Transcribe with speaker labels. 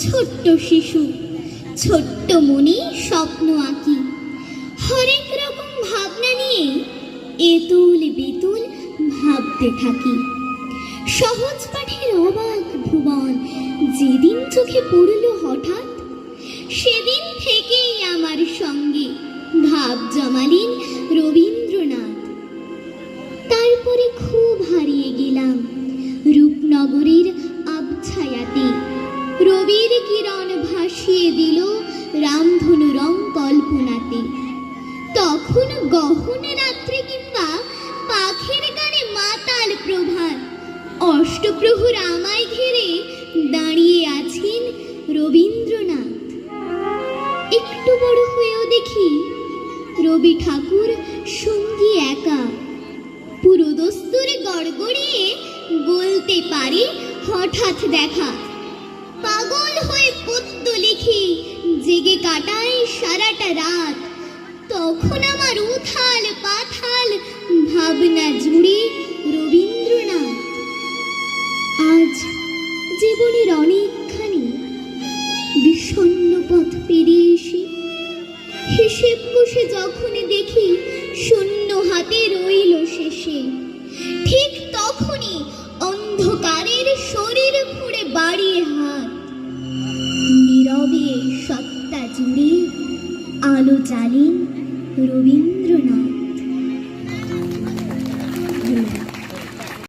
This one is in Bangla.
Speaker 1: ছোট্ট শিশু, ছোট্ট মনে স্বপ্ন আঁকি, হরেক রকম ভাবনা নিয়ে এতুল বিতুল ভাবতে থাকি। সহজ পাঠের অবাক ভুবন যেদিন চোখে পড়ল হঠাৎ, সেদিন থেকেই আমার সঙ্গে ভাব জমালেন রবীন্দ্রনাথ। তারপরে খুব হারিয়ে গেলাম রূপনগরীর আবছায়াতে। রবির কিরণ ভাসিয়ে দিল রামধনু রং কল্পনাতে। তখন গহন রাত্রে কিংবা পাখির গানে মাতাল প্রভাত, অষ্টপ্রহর আমায় ঘিরে দাঁড়িয়ে আছেন রবীন্দ্রনাথ। একটু বড় হয়েও দেখি রবি ঠাকুর সঙ্গী একা, পুরোদস্তুর গড়গড়িয়ে বলতে পারে হঠাৎ দেখা। পাগল হয়ে পদ্য লিখি, জেগে কাটাই সারাটা রাত। তখন আমার উথাল পাথাল ভাবনা জুড়ে রবীন্দ্রনাথ। আজ জীবনের অনেকখানি বিষণ্ণ পথ পেরিয়ে এসে হিসেব কষে যখন দেখি শূন্য হাতে রইল শেষে, ঠিক তখনই অন্ধকারের শরীর ফুঁড়ে বাড়িয়ে হাত। নীরবে সত্তা জুড়ে আলো জ্বালেন রবীন্দ্রনাথ।